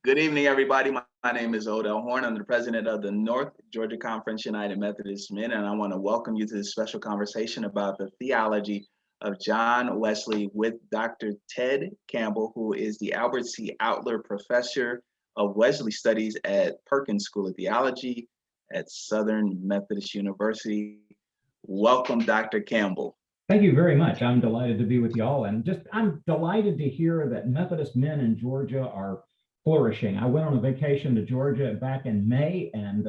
Good evening, everybody. My name is Odell Horn. I'm the president of the North Georgia Conference United Methodist Men, and I want to welcome you to this special conversation about the theology of John Wesley with Dr. Ted Campbell, who is the Albert C. Outler Professor of Wesley Studies at Perkins School of Theology at Southern Methodist University. Welcome, Dr. Campbell. Thank you very much. I'm delighted to be with you all, and I'm delighted to hear that Methodist men in Georgia are flourishing. I went on a vacation to Georgia back in May and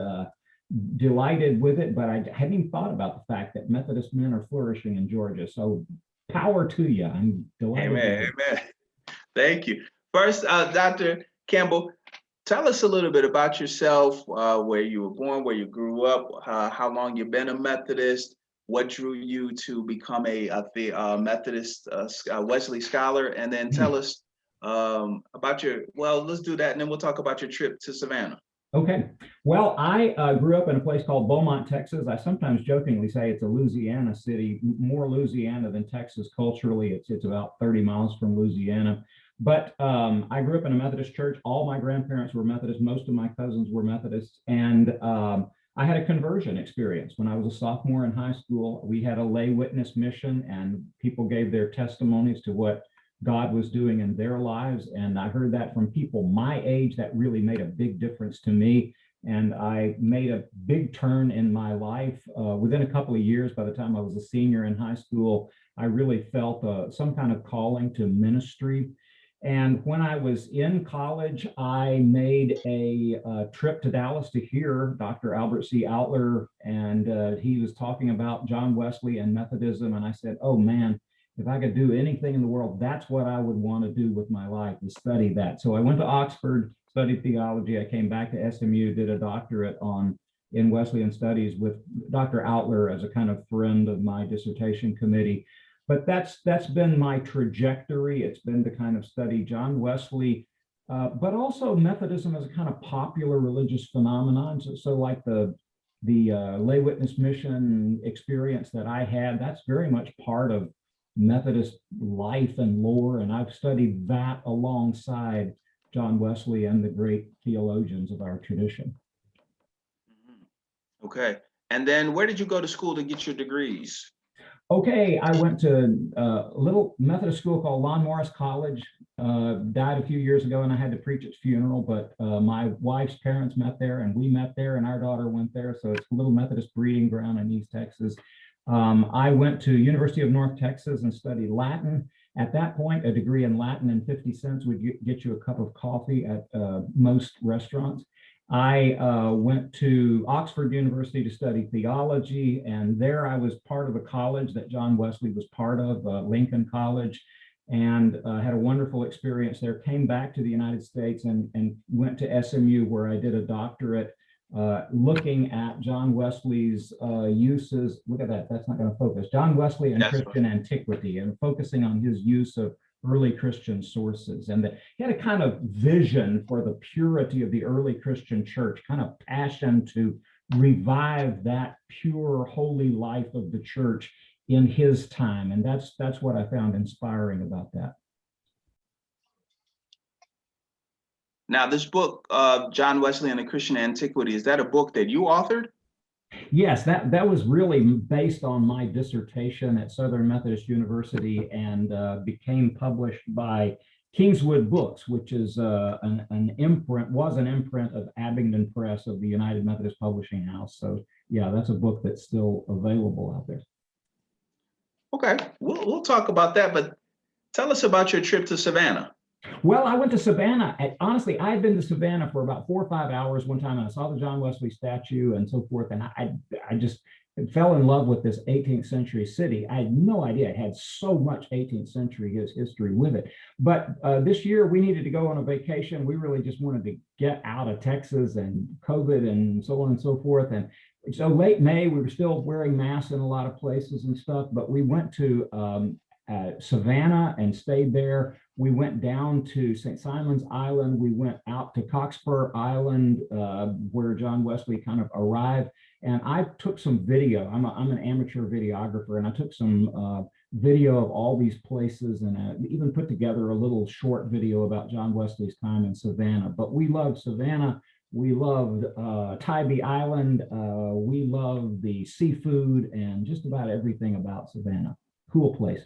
delighted with it, but I hadn't even thought about the fact that Methodist men are flourishing in Georgia. So power to you. I'm delighted. Amen. Thank you. First, Dr. Campbell, tell us a little bit about yourself, where you were born, where you grew up, how long you've been a Methodist, what drew you to become a Methodist Wesley scholar, and then tell us about let's do that, and then we'll talk about your trip to Savannah. Okay. Well, I grew up in a place called Beaumont, Texas. I sometimes jokingly say it's a Louisiana city, more Louisiana than Texas culturally. It's about 30 miles from Louisiana. But I grew up in a Methodist church. All my grandparents were Methodist. Most of my cousins were Methodists. And I had a conversion experience when I was a sophomore in high school. We had a lay witness mission, and people gave their testimonies to what God was doing in their lives. And I heard that from people my age. That really made a big difference to me. And I made a big turn in my life. Within a couple of years, by the time I was a senior in high school, I really felt some kind of calling to ministry. And when I was in college, I made a trip to Dallas to hear Dr. Albert C. Outler, and he was talking about John Wesley and Methodism. And I said, oh man, if I could do anything in the world, that's what I would want to do with my life, is study that. So I went to Oxford, studied theology. I came back to SMU, did a doctorate in Wesleyan Studies with Dr. Outler as a kind of friend of my dissertation committee. But that's been my trajectory. It's been to kind of study John Wesley, but also Methodism as a kind of popular religious phenomenon. So like the lay witness mission experience that I had, that's very much part of Methodist life and lore, and I've studied that alongside John Wesley and the great theologians of our tradition. Okay, and then where did you go to school to get your degrees? Okay, I went to a little Methodist school called Lon Morris College. Died a few years ago, and I had to preach its funeral, but my wife's parents met there, and we met there, and our daughter went there, so it's a little Methodist breeding ground in East Texas. I went to University of North Texas and studied Latin. At that point, a degree in Latin and 50 cents would get you a cup of coffee at most restaurants. I went to Oxford University to study theology, and there I was part of a college that John Wesley was part of, Lincoln College, and had a wonderful experience there. Came back to the United States and went to SMU, where I did a doctorate looking at John Wesley's uses. Look at that, that's not going to focus. John Wesley and Christian antiquity, and focusing on his use of early Christian sources. And that he had a kind of vision for the purity of the early Christian church, kind of passion to revive that pure, holy life of the church in his time. And that's what I found inspiring about that. Now, this book, John Wesley and the Christian Antiquity, is that a book that you authored? Yes, that was really based on my dissertation at Southern Methodist University, and became published by Kingswood Books, which is an imprint of Abingdon Press of the United Methodist Publishing House. So yeah, that's a book that's still available out there. Okay, we'll talk about that, but tell us about your trip to Savannah. Well, I went to Savannah. Honestly, I had been to Savannah for about 4 or 5 hours one time, and I saw the John Wesley statue and so forth, and I just fell in love with this 18th century city. I had no idea it had so much 18th century history with it. But this year we needed to go on a vacation. We really just wanted to get out of Texas and COVID and so on and so forth. And so late May, we were still wearing masks in a lot of places and stuff, but we went to Savannah and stayed there. We went down to St. Simon's Island. We went out to Cockspur Island, where John Wesley kind of arrived. And I took some video. I'm an amateur videographer, and I took some video of all these places, and even put together a little short video about John Wesley's time in Savannah. But we loved Savannah. We loved Tybee Island. We loved the seafood and just about everything about Savannah. Cool place.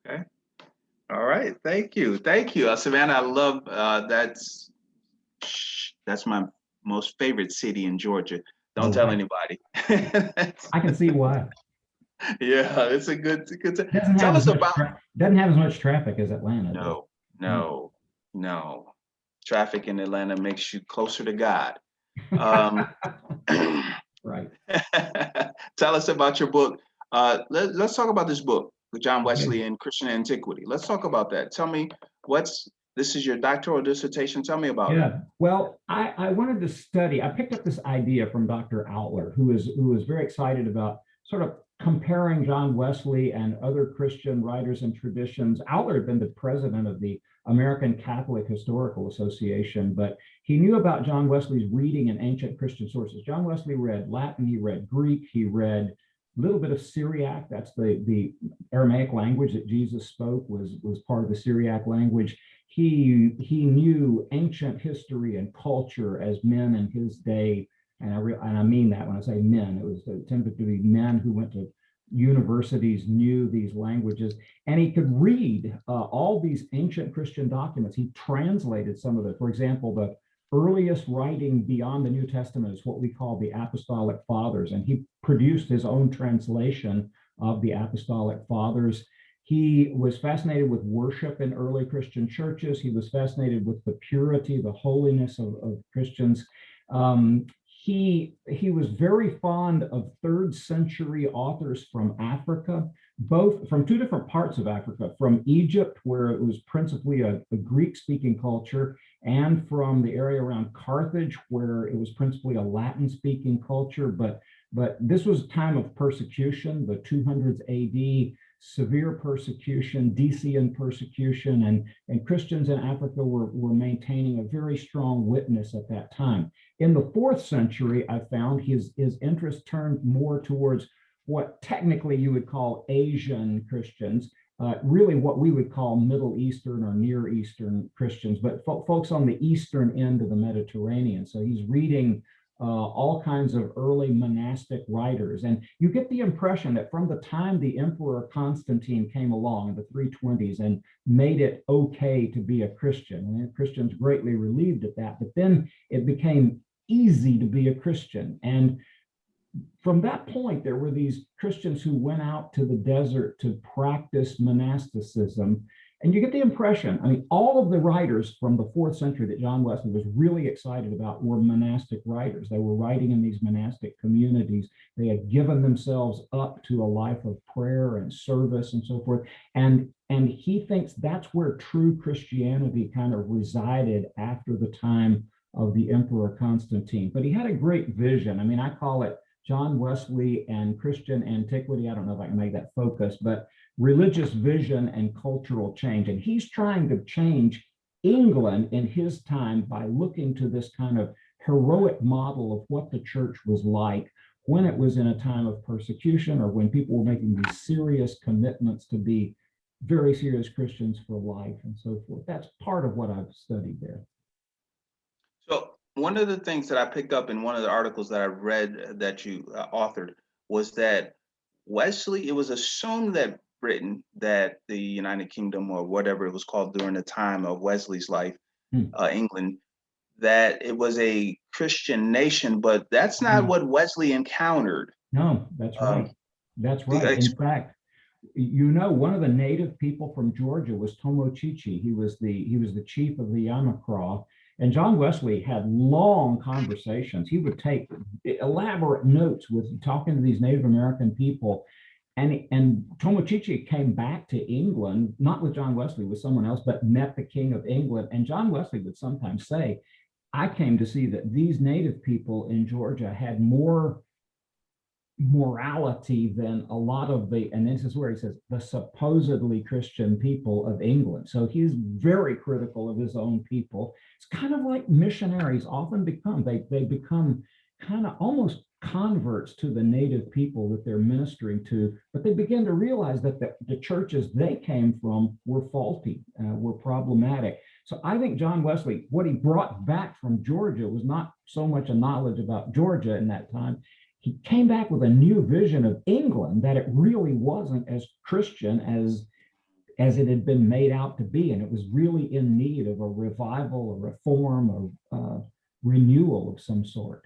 Okay. All right. Thank you. Thank you. Savannah, I love that's my most favorite city in Georgia. Don't tell anybody. I can see why. Yeah, it's a good Tell us about. Doesn't have as much traffic as Atlanta. No. Traffic in Atlanta makes you closer to God. Right. Tell us about your book. Let's talk about this book, John Wesley and Christian Antiquity. Let's talk about that. Tell me, this is your doctoral dissertation. Tell me about it. Well, I wanted to study. I picked up this idea from Dr. Outler, who was very excited about sort of comparing John Wesley and other Christian writers and traditions. Outler had been the president of the American Catholic Historical Association, but he knew about John Wesley's reading in ancient Christian sources. John Wesley read Latin, he read Greek, he read a little bit of Syriac. That's the Aramaic language that Jesus spoke was part of the Syriac language. He knew ancient history and culture as men in his day. And I mean that when I say men, it tended to be men who went to universities, knew these languages, and he could read all these ancient Christian documents. He translated some of them. For example, the earliest writing beyond the New Testament is what we call the Apostolic Fathers, and he produced his own translation of the Apostolic Fathers. He was fascinated with worship in early Christian churches. He was fascinated with the purity, the holiness of Christians. He was very fond of third century authors from Africa, both from two different parts of Africa, from Egypt, where it was principally a Greek-speaking culture, and from the area around Carthage, where it was principally a Latin-speaking culture. But this was a time of persecution, the 200s AD, severe persecution, Decian persecution, and Christians in Africa were maintaining a very strong witness at that time. In the 4th century, I found his interest turned more towards what technically you would call Asian Christians, really what we would call Middle Eastern or Near Eastern Christians, but folks on the eastern end of the Mediterranean. So he's reading all kinds of early monastic writers. And you get the impression that from the time the Emperor Constantine came along in the 320s and made it okay to be a Christian, and Christians greatly relieved at that, but then it became easy to be a Christian. And from that point, there were these Christians who went out to the desert to practice monasticism. And you get the impression, I mean, all of the writers from the 4th century that John Wesley was really excited about were monastic writers. They were writing in these monastic communities. They had given themselves up to a life of prayer and service and so forth. And he thinks that's where true Christianity kind of resided after the time of the Emperor Constantine. But he had a great vision. I mean, I call it John Wesley and Christian Antiquity. I don't know if I can make that focus, but religious vision and cultural change. And he's trying to change England in his time by looking to this kind of heroic model of what the church was like when it was in a time of persecution, or when people were making these serious commitments to be very serious Christians for life and so forth. That's part of what I've studied there. So one of the things that I picked up in one of the articles that I read that you authored was that Wesley, it was assumed that Britain, that the United Kingdom or whatever it was called during the time of Wesley's life, England, that it was a Christian nation, but that's not what Wesley encountered. No, that's right. That's right. In fact, you know, one of the native people from Georgia was Tomochichi. He was the chief of the Yamacraw. And John Wesley had long conversations. He would take elaborate notes with talking to these Native American people. And Tomochichi came back to England, not with John Wesley, with someone else, but met the King of England. And John Wesley would sometimes say, I came to see that these native people in Georgia had more morality than a lot of and this is where he says, the supposedly Christian people of England. So he's very critical of his own people. It's kind of like missionaries often become. They become kind of almost converts to the native people that they're ministering to, but they begin to realize that the churches they came from were faulty, were problematic. So I think John Wesley, what he brought back from Georgia was not so much a knowledge about Georgia in that time. He came back with a new vision of England, that it really wasn't as Christian as it had been made out to be, and it was really in need of a revival, a reform, a renewal of some sort.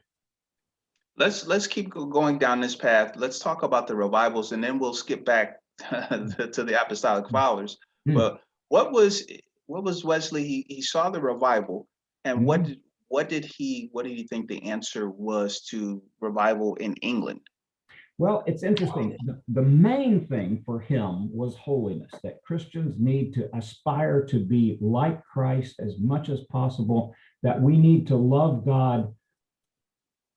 Let's keep going down this path. Let's talk about the revivals, and then we'll skip back to the Apostolic Fathers. But what was Wesley? He saw the revival, and what did he think the answer was to revival in England? Well, it's interesting. The main thing for him was holiness, that Christians need to aspire to be like Christ as much as possible, that we need to love God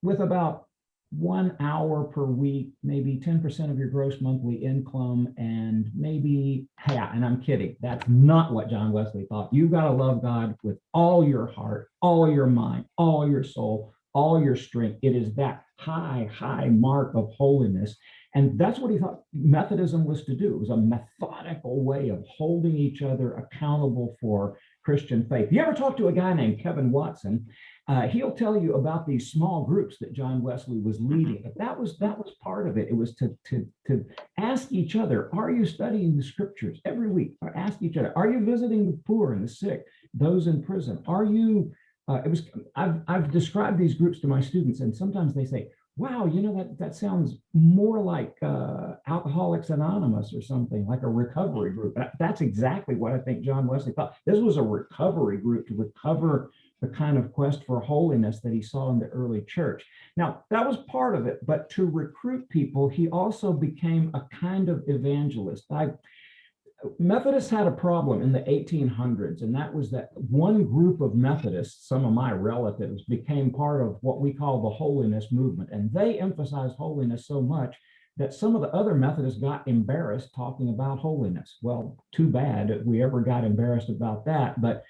with about 1 hour per week, maybe 10% of your gross monthly income, and maybe, and I'm kidding, that's not what John Wesley thought. You've got to love God with all your heart, all your mind, all your soul, all your strength. It is that high mark of holiness. And that's what he thought Methodism was to do. It was a methodical way of holding each other accountable for Christian faith. You ever talk to a guy named Kevin Watson? He'll tell you about these small groups that John Wesley was leading. But that was part of it. It was to ask each other, are you studying the scriptures every week? Or ask each other, are you visiting the poor and the sick, those in prison? Are you? I've described these groups to my students, and sometimes they say, wow, you know, that sounds more like Alcoholics Anonymous or something, like a recovery group. That's exactly what I think John Wesley thought. This was a recovery group to recover the kind of quest for holiness that he saw in the early church. Now, that was part of it, but to recruit people, he also became a kind of evangelist. Methodists had a problem in the 1800s, and that was that one group of Methodists, some of my relatives, became part of what we call the holiness movement. And they emphasized holiness so much that some of the other Methodists got embarrassed talking about holiness. Well, too bad if we ever got embarrassed about that. But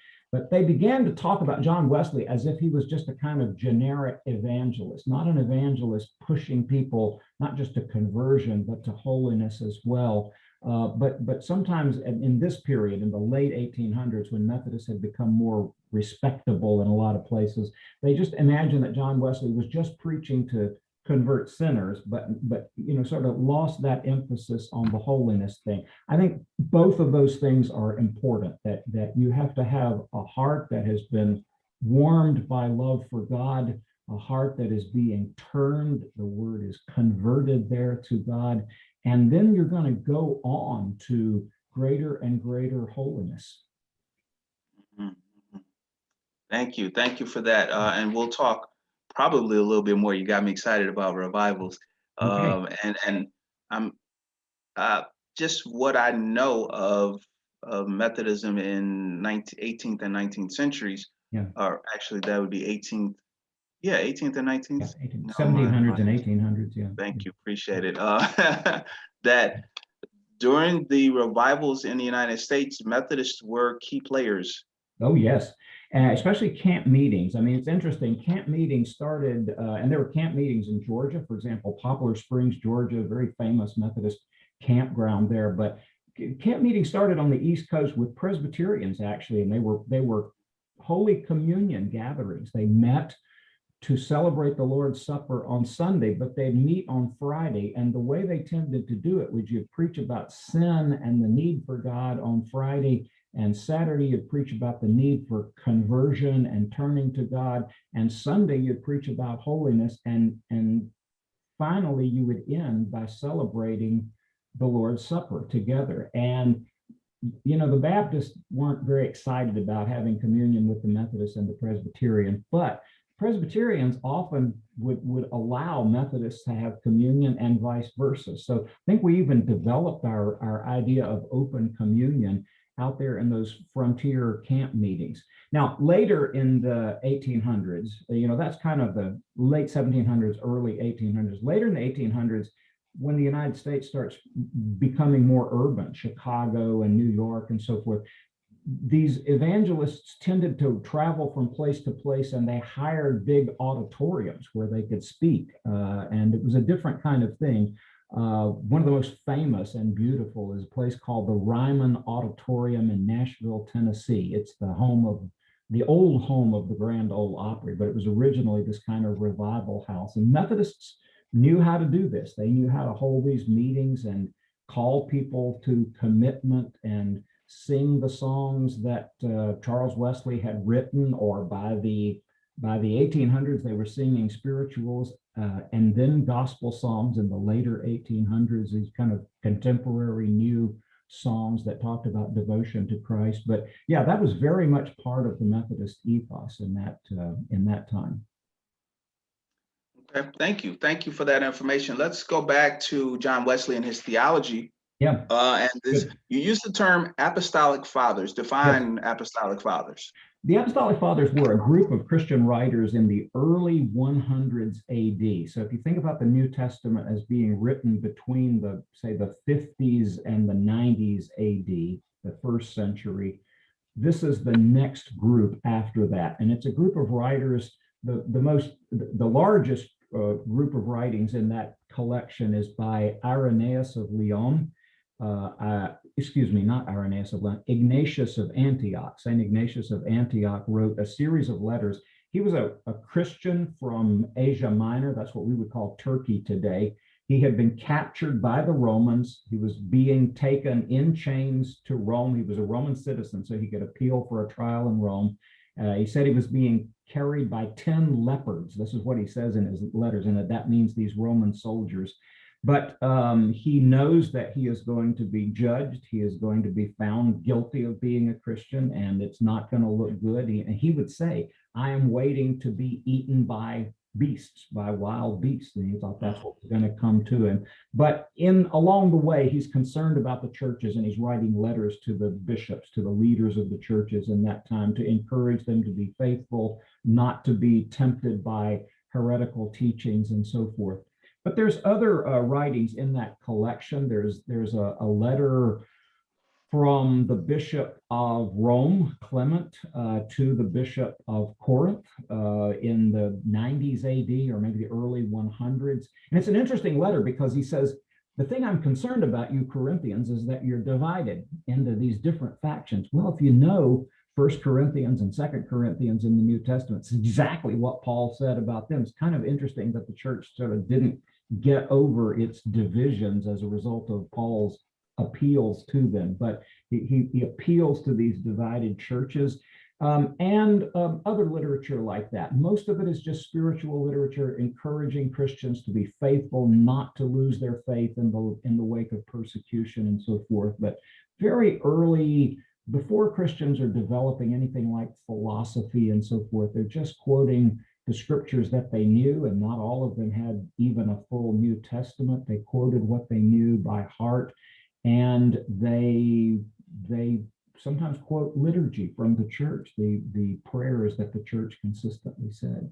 they began to talk about John Wesley as if he was just a kind of generic evangelist, not an evangelist pushing people, not just to conversion, but to holiness as well. But sometimes in this period, in the late 1800s, when Methodists had become more respectable in a lot of places, they just imagined that John Wesley was just preaching to convert sinners, but you know, sort of lost that emphasis on the holiness thing. I think both of those things are important, that you have to have a heart that has been warmed by love for God, a heart that is being turned, the word is converted there, to God, and then you're going to go on to greater and greater holiness. Thank you for that, and we'll talk probably a little bit more. You got me excited about revivals. Okay. And I'm just what I know of Methodism in 18th and 19th centuries, Yeah. or actually that would be 18th and 19th. Yeah, 1700s and 1800s. Yeah. Thank you, appreciate it. That during the revivals in the United States, Methodists were key players. Oh, yes. Especially camp meetings. I mean, it's interesting. Camp meetings started, and there were camp meetings in Georgia, for example, Poplar Springs, Georgia, very famous Methodist campground there. But camp meetings started on the East Coast with Presbyterians, actually, and they were Holy Communion gatherings. They met to celebrate the Lord's Supper on Sunday, but they'd meet on Friday. And the way they tended to do it was you'd preach about sin and the need for God on Friday, and Saturday you'd preach about the need for conversion and turning to God, and Sunday you'd preach about holiness, and finally you would end by celebrating the Lord's Supper together. And you know, the Baptists weren't very excited about having communion with the Methodists and the Presbyterians, but Presbyterians often would allow Methodists to have communion and vice versa. So I think we even developed our idea of open communion out there in those frontier camp meetings. Now, later in the 1800s, you know, that's kind of the late 1700s, early 1800s. Later in the 1800s, when the United States starts becoming more urban, Chicago and New York and so forth, these evangelists tended to travel from place to place, and they hired big auditoriums where they could speak. And it was a different kind of thing. One of the most famous and beautiful is a place called the Ryman Auditorium in Nashville, Tennessee. It's the old home of the Grand Ole Opry, but it was originally this kind of revival house. And Methodists knew how to do this. They knew how to hold these meetings and call people to commitment and sing the songs that Charles Wesley had written, or by the 1800s, they were singing spirituals and then gospel songs in the later 1800s, these kind of contemporary new songs that talked about devotion to Christ. But yeah, that was very much part of the Methodist ethos in that time. Okay, thank you. Thank you for that information. Let's go back to John Wesley and his theology. Yeah. You use the term Apostolic Fathers. Define Apostolic Fathers. The Apostolic Fathers were a group of Christian writers in the early 100s AD. So if you think about the New Testament as being written between the 50s and the 90s AD, the first century, this is the next group after that. And it's a group of writers. The largest group of writings in that collection is by Irenaeus of Lyon. Not Irenaeus of Lyon, Ignatius of Antioch. St. Ignatius of Antioch wrote a series of letters. He was a Christian from Asia Minor. That's what we would call Turkey today. He had been captured by the Romans. He was being taken in chains to Rome. He was a Roman citizen, so he could appeal for a trial in Rome. He said he was being carried by 10 leopards. This is what he says in his letters, and that means these Roman soldiers. But he knows that he is going to be judged. He is going to be found guilty of being a Christian, and it's not going to look good. And he would say, I am waiting to be eaten by beasts, by wild beasts. And he thought that's what was going to come to him. But along the way, he's concerned about the churches, and he's writing letters to the bishops, to the leaders of the churches in that time, to encourage them to be faithful, not to be tempted by heretical teachings and so forth. But there's other writings in that collection. There's a letter from the Bishop of Rome, Clement, to the Bishop of Corinth in the 90s AD, or maybe the early 100s. And it's an interesting letter because he says, the thing I'm concerned about, you Corinthians, is that you're divided into these different factions. Well, if you know 1 Corinthians and 2 Corinthians in the New Testament, it's exactly what Paul said about them. It's kind of interesting that the church sort of didn't get over its divisions as a result of Paul's appeals to them, but he appeals to these divided churches and other literature like that. Most of it is just spiritual literature, encouraging Christians to be faithful, not to lose their faith in the wake of persecution and so forth. But very early, before Christians are developing anything like philosophy and so forth, they're just quoting the scriptures that they knew, and not all of them had even a full New Testament. They quoted what they knew by heart, and they sometimes quote liturgy from the church, the prayers that the church consistently said.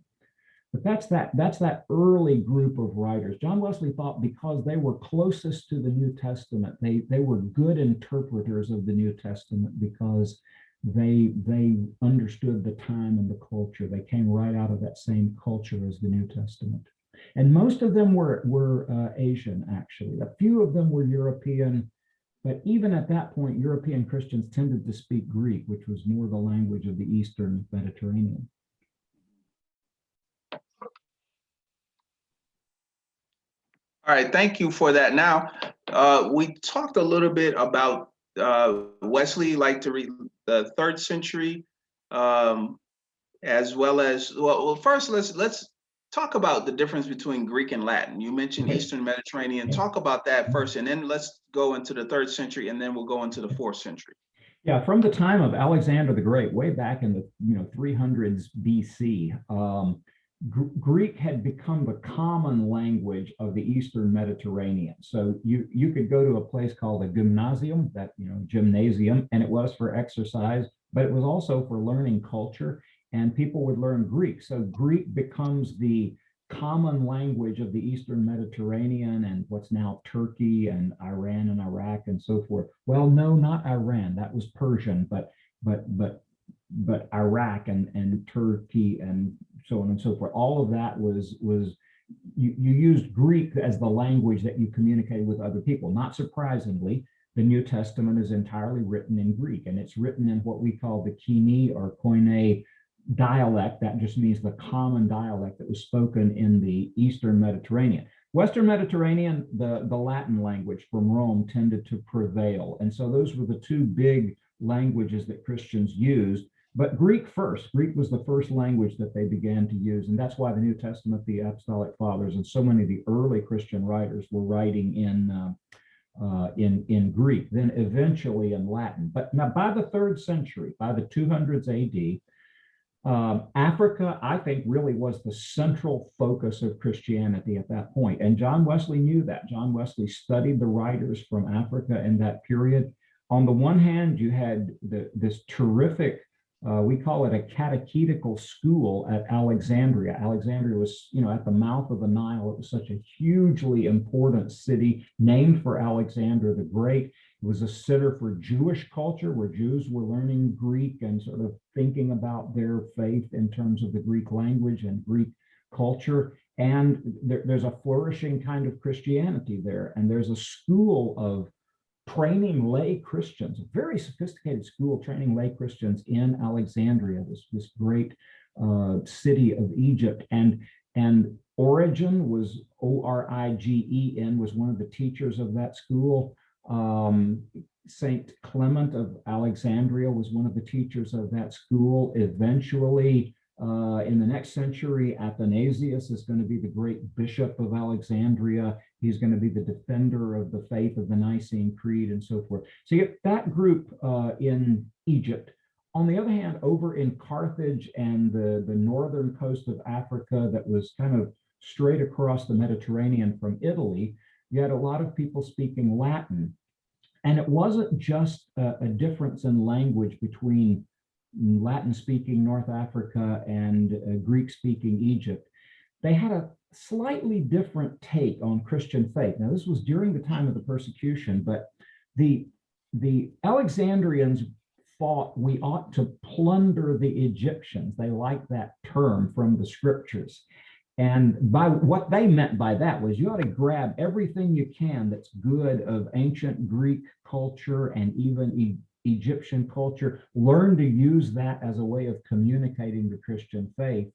But that's that early group of writers. John Wesley thought because they were closest to the New Testament, they were good interpreters of the New Testament because they understood the time and the culture. They came right out of that same culture as the New Testament. And most of them were Asian, actually. A few of them were European, but even at that point, European Christians tended to speak Greek, which was more the language of the Eastern Mediterranean. All right, thank you for that. Now, we talked a little bit about Wesley liked to read the 3rd century, as well as, well, first let's talk about the difference between Greek and Latin. You mentioned Eastern Mediterranean. Talk about that first, and then let's go into the 3rd century, and then we'll go into the 4th century. Yeah, from the time of Alexander the Great, way back in the 300s BC, Greek had become the common language of the Eastern Mediterranean. So you could go to a place called a gymnasium, gymnasium, and it was for exercise, but it was also for learning culture, and people would learn Greek. So Greek becomes the common language of the Eastern Mediterranean and what's now Turkey and Iran and Iraq and so forth. Well, no, not Iran. That was Persian, but but Iraq and Turkey and so on and so forth. All of that was you used Greek as the language that you communicated with other people. Not surprisingly, the New Testament is entirely written in Greek, and it's written in what we call the Koine or Koine dialect. That just means the common dialect that was spoken in the Eastern Mediterranean. Western Mediterranean, the Latin language from Rome tended to prevail. And so those were the two big languages that Christians used. But Greek first. Greek was the first language that they began to use. And that's why the New Testament, the Apostolic Fathers, and so many of the early Christian writers were writing in Greek, then eventually in Latin. But now by the 3rd century, by the 200s AD, Africa, I think, really was the central focus of Christianity at that point. And John Wesley knew that. John Wesley studied the writers from Africa in that period. On the one hand, you had this terrific, we call it a catechetical school at Alexandria. Alexandria was, at the mouth of the Nile. It was such a hugely important city named for Alexander the Great. It was a center for Jewish culture, where Jews were learning Greek and sort of thinking about their faith in terms of the Greek language and Greek culture. And there's a flourishing kind of Christianity there. And there's a school of training lay Christians, a very sophisticated school training lay Christians in Alexandria, this great city of Egypt. And Origen was, Origen, was one of the teachers of that school. Saint Clement of Alexandria was one of the teachers of that school. Eventually, in the next century, Athanasius is going to be the great bishop of Alexandria. He's going to be the defender of the faith of the Nicene Creed and so forth. So you get that group in Egypt. On the other hand, over in Carthage and the northern coast of Africa that was kind of straight across the Mediterranean from Italy, you had a lot of people speaking Latin. And it wasn't just a difference in language between Latin-speaking North Africa and Greek-speaking Egypt. They had a slightly different take on Christian faith. Now, this was during the time of the persecution, but the Alexandrians thought we ought to plunder the Egyptians. They liked that term from the scriptures. And by what they meant by that was you ought to grab everything you can that's good of ancient Greek culture and even Egyptian culture, learn to use that as a way of communicating the Christian faith.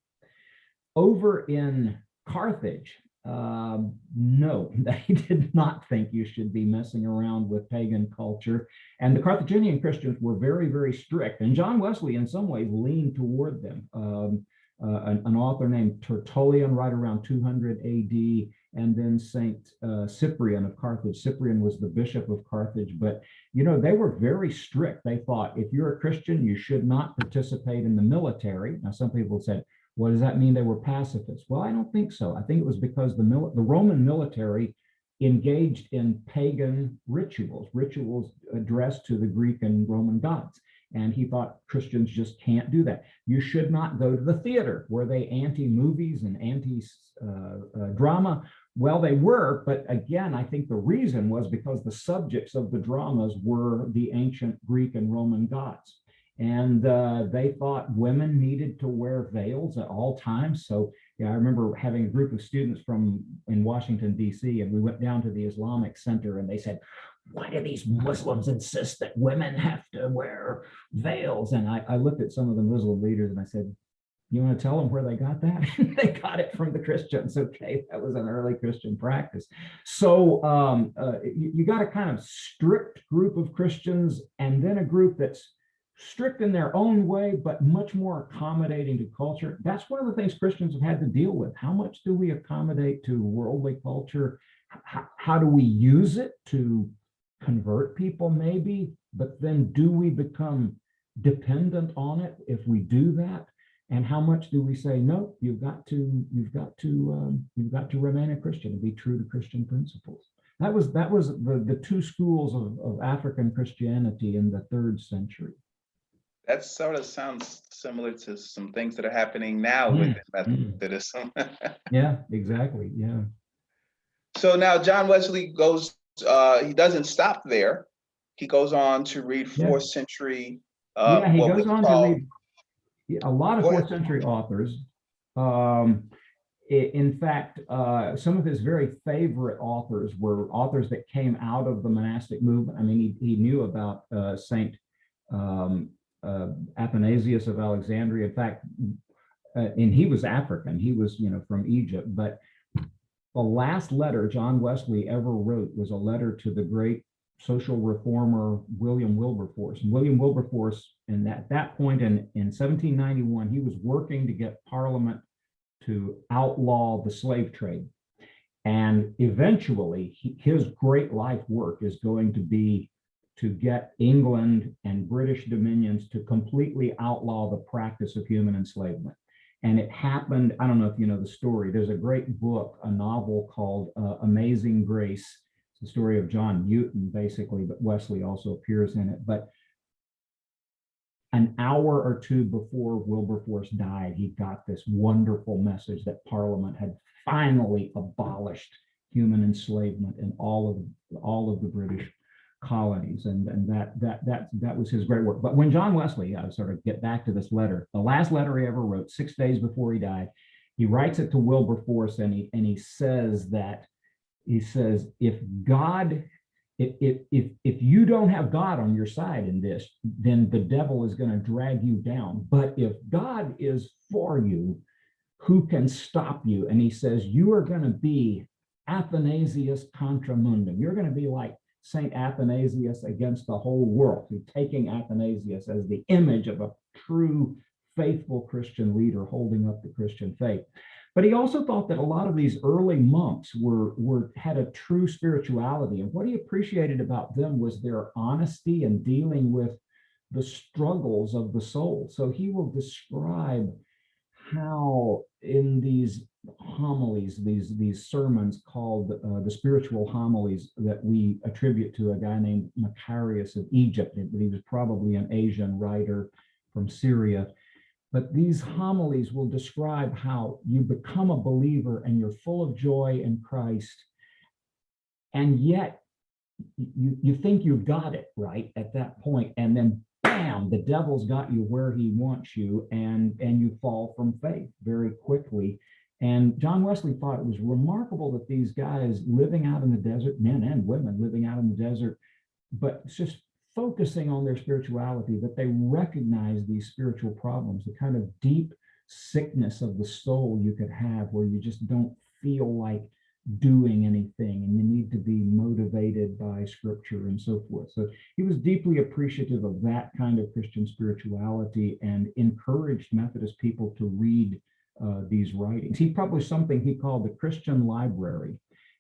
Over in Carthage, no, they did not think you should be messing around with pagan culture. And the Carthaginian Christians were very, very strict. And John Wesley, in some ways, leaned toward them. An author named Tertullian, right around 200 AD, and then Saint Cyprian of Carthage. Cyprian was the bishop of Carthage, but they were very strict. They thought if you're a Christian, you should not participate in the military. Now, some people said, what does that mean? They were pacifists? Well, I don't think so. I think it was because the Roman military engaged in pagan rituals addressed to the Greek and Roman gods. And he thought Christians just can't do that. You should not go to the theater. Were they anti-movies and anti-drama? Well, they were, but again, I think the reason was because the subjects of the dramas were the ancient Greek and Roman gods. And they thought women needed to wear veils at all times. So I remember having a group of students in Washington, D.C., and we went down to the Islamic Center, and they said, why do these Muslims insist that women have to wear veils? And I looked at some of the Muslim leaders and I said, you want to tell them where they got that? They got it from the Christians. Okay, that was an early Christian practice. So you got a kind of strict group of Christians, and then a group that's strict in their own way, but much more accommodating to culture. That's one of the things Christians have had to deal with. How much do we accommodate to worldly culture? How do we use it to convert people? Maybe, but then do we become dependent on it if we do that? And how much do we say, no, you've got to remain a Christian and be true to Christian principles? That was the two schools of African Christianity in the 3rd century. That sort of sounds similar to some things that are happening now with Methodism. Yeah, exactly. Yeah. So now John Wesley goes, he doesn't stop there. He goes on to read 4th century Yeah, he what we goes on to call. read a lot of Go ahead. fourth century authors. Um, in fact, some of his very favorite authors were authors that came out of the monastic movement. I mean, he knew about Saint um, Athanasius of Alexandria. In fact, and he was African. He was, from Egypt. But the last letter John Wesley ever wrote was a letter to the great social reformer William Wilberforce. And William Wilberforce, and at that point in 1791, he was working to get Parliament to outlaw the slave trade. And eventually, his great life work is going to be to get England and British dominions to completely outlaw the practice of human enslavement. And it happened, I don't know if you know the story, there's a great book, a novel called Amazing Grace. It's the story of John Newton, basically, but Wesley also appears in it. But an hour or two before Wilberforce died, he got this wonderful message that Parliament had finally abolished human enslavement in all of the British colonies, and that was his great work. But when John Wesley, sort of get back to this letter, the last letter he ever wrote, 6 days before he died, he writes it to Wilberforce, and he says, if God, if you don't have God on your side in this, then the devil is going to drag you down. But if God is for you, who can stop you? And he says, you are going to be Athanasius contra mundum. You're going to be like Saint Athanasius against the whole world, taking Athanasius as the image of a true, faithful Christian leader holding up the Christian faith. But he also thought that a lot of these early monks had a true spirituality. And what he appreciated about them was their honesty in dealing with the struggles of the soul. So he will describe how in these homilies, these sermons called the spiritual homilies that we attribute to a guy named Macarius of Egypt, but he was probably an Asian writer from Syria. But these homilies will describe how you become a believer and you're full of joy in Christ, and yet you think you've got it right at that point, and then bam, the devil's got you where he wants you, and you fall from faith very quickly. And John Wesley thought it was remarkable that these guys living out in the desert, men and women living out in the desert, but just focusing on their spirituality, that they recognize these spiritual problems, the kind of deep sickness of the soul you could have where you just don't feel like doing anything and you need to be motivated by scripture and so forth. So he was deeply appreciative of that kind of Christian spirituality and encouraged Methodist people to read these writings. He published something he called the Christian Library,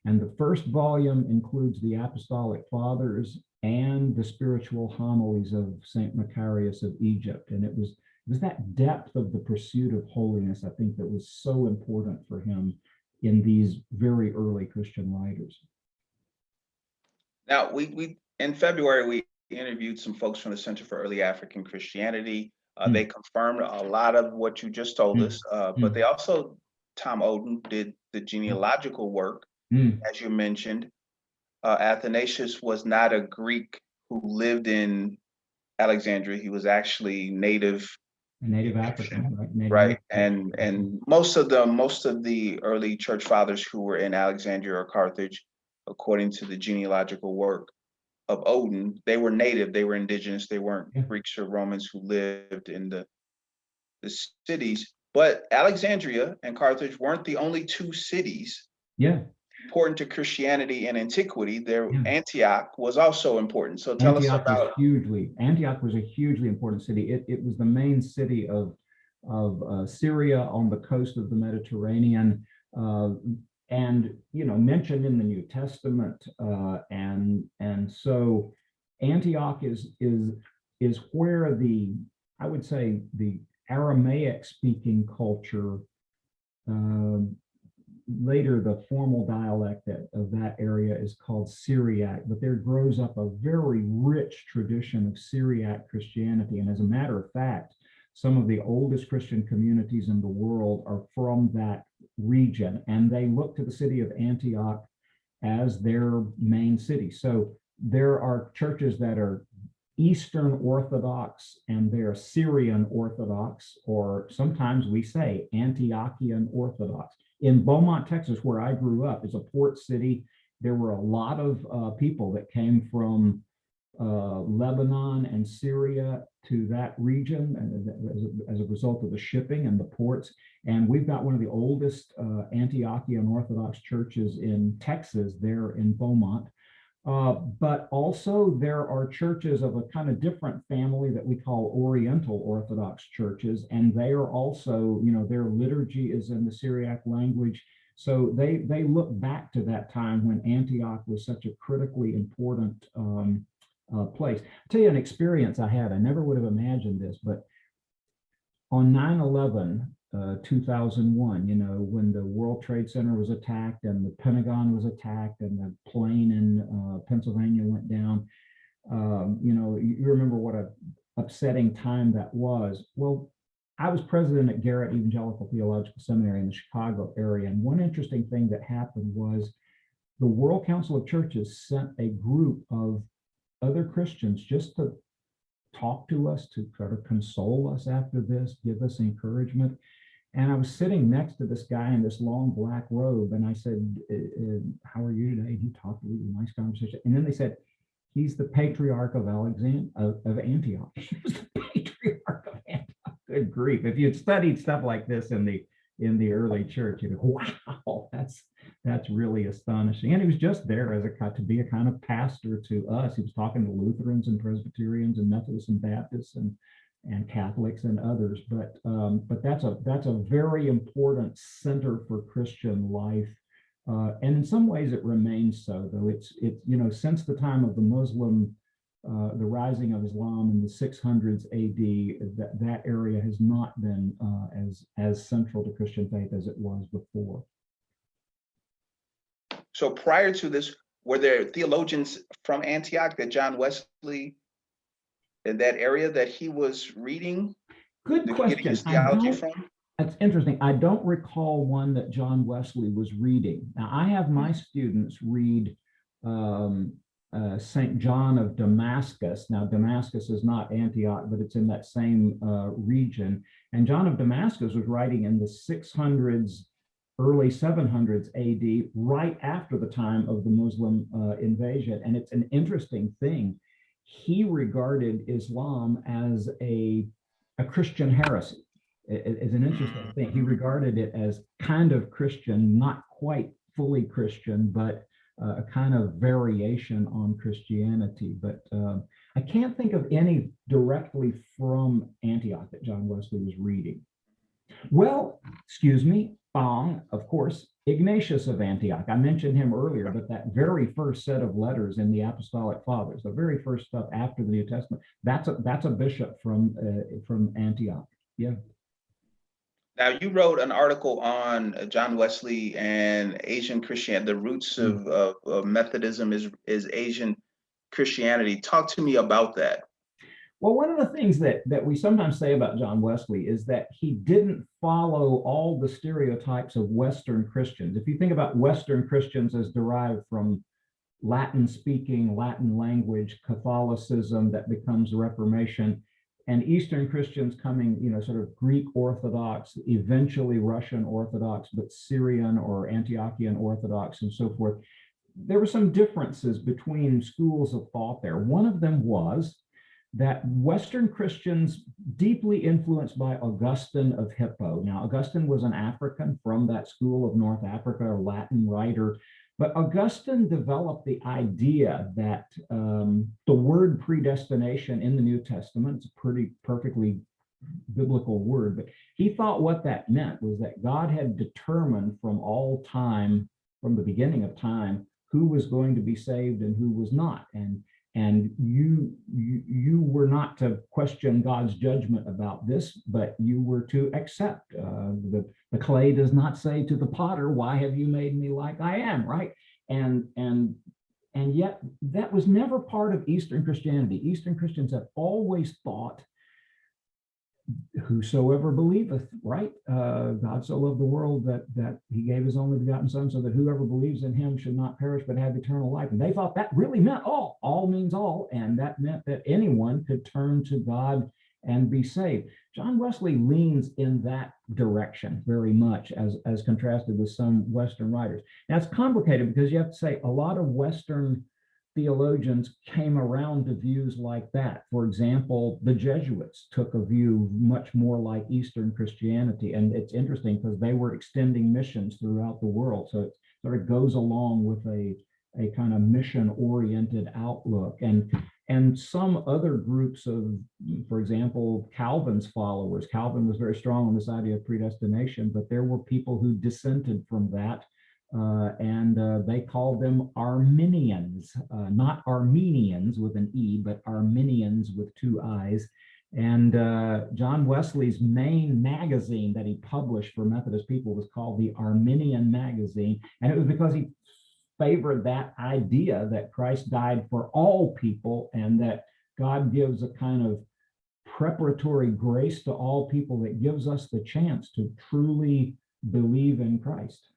and the first volume includes the Apostolic Fathers and the spiritual homilies of Saint Macarius of Egypt. And it was that depth of the pursuit of holiness, I think, that was so important for him in these very early Christian writers. Now, we in February, we interviewed some folks from the Center for Early African Christianity. They confirmed a lot of what you just told us, but they also, Tom Oden did the genealogical work, as you mentioned. Athanasius was not a Greek who lived in Alexandria. He was actually native African, right? Right. And most of the early church fathers who were in Alexandria or Carthage, according to the genealogical work of Oden, they were native, they were indigenous, they weren't Greeks or Romans who lived in the cities. But Alexandria and Carthage weren't the only two cities important to Christianity in antiquity. Antioch was also important. So tell us about Antioch was a hugely important city. It was the main city of Syria on the coast of the Mediterranean, and mentioned in the New Testament. And so Antioch is where I would say the Aramaic speaking culture, later the formal dialect of that area is called Syriac, but there grows up a very rich tradition of Syriac Christianity. And as a matter of fact, some of the oldest Christian communities in the world are from that region, and they look to the city of Antioch as their main city. So there are churches that are Eastern Orthodox and they're Syrian Orthodox, or sometimes we say Antiochian Orthodox. In Beaumont, Texas, where I grew up, is a port city. There were a lot of people that came from Lebanon and Syria to that region as a result of the shipping and the ports. And we've got one of the oldest Antiochian Orthodox churches in Texas there in Beaumont. But also there are churches of a kind of different family that we call Oriental Orthodox churches. And they are also, their liturgy is in the Syriac language. So they look back to that time when Antioch was such a critically important place. I'll tell you an experience I had. I never would have imagined this, but on 9/11, 2001, when the World Trade Center was attacked and the Pentagon was attacked and the plane in Pennsylvania went down, you remember what a upsetting time that was. Well, I was president at Garrett Evangelical Theological Seminary in the Chicago area, and one interesting thing that happened was the World Council of Churches sent a group of other Christians just to talk to us, to try to console us after this, give us encouragement. And I was sitting next to this guy in this long black robe, and I said, how are you today? And he talked to me, nice conversation. And then they said, he's the patriarch of Antioch. He was the patriarch of Antioch. Good grief. If you'd studied stuff like this in the early church, you'd go, wow, that's really astonishing. And he was just there to be a kind of pastor to us. He was talking to Lutherans and Presbyterians and Methodists and Baptists and Catholics and others. But that's a very important center for Christian life. And in some ways it remains so, though it's since the time of the Muslim, the rising of Islam in the 600s AD, that area has not been as central to Christian faith as it was before. So prior to this, were there theologians from Antioch that John Wesley, in that area that he was reading? Good question. Getting his theology from? That's interesting. I don't recall one that John Wesley was reading. Now, I have my students read St. John of Damascus. Now, Damascus is not Antioch, but it's in that same region. And John of Damascus was writing in the 600s, early 700s AD, right after the time of the Muslim invasion. And it's an interesting thing. He regarded Islam as a Christian heresy. It's an interesting thing. He regarded it as kind of Christian, not quite fully Christian, but a kind of variation on Christianity. But I can't think of any directly from Antioch that John Wesley was reading. Well, excuse me, of course, Ignatius of Antioch. I mentioned him earlier, but that very first set of letters in the Apostolic Fathers, the very first stuff after the New Testament, that's a bishop from Antioch. Yeah. Now, you wrote an article on John Wesley and Asian Christianity. The roots of Methodism is Asian Christianity. Talk to me about that. Well, one of the things that we sometimes say about John Wesley is that he didn't follow all the stereotypes of Western Christians. If you think about Western Christians as derived from Latin-speaking, Latin language, Catholicism that becomes Reformation, and Eastern Christians coming, sort of Greek Orthodox, eventually Russian Orthodox, but Syrian or Antiochian Orthodox and so forth, there were some differences between schools of thought there. One of them was that Western Christians, deeply influenced by Augustine of Hippo. Now, Augustine was an African from that school of North Africa, a Latin writer, but Augustine developed the idea that the word predestination in the New Testament, it's a pretty perfectly biblical word, but he thought what that meant was that God had determined from all time, from the beginning of time, who was going to be saved and who was not. And you were not to question God's judgment about this, but you were to accept. The clay does not say to the potter, "Why have you made me like I am?" Right? And yet that was never part of Eastern Christianity. Eastern Christians have always thought whosoever believeth, right? God so loved the world that he gave his only begotten son, so that whoever believes in him should not perish but have eternal life. And they thought that really meant all. All means all, and that meant that anyone could turn to God and be saved. John Wesley leans in that direction very much, as contrasted with some Western writers. Now it's complicated because you have to say a lot of Western theologians came around to views like that. For example, the Jesuits took a view much more like Eastern Christianity. And it's interesting because they were extending missions throughout the world. So it sort of goes along with a kind of mission-oriented outlook. And some other groups of, for example, Calvin's followers. Calvin was very strong on this idea of predestination, but there were people who dissented from that. And they called them Arminians, not Armenians with an E, but Arminians with two I's. And John Wesley's main magazine that he published for Methodist people was called the Arminian Magazine. And it was because he favored that idea that Christ died for all people and that God gives a kind of preparatory grace to all people that gives us the chance to truly believe in Christ.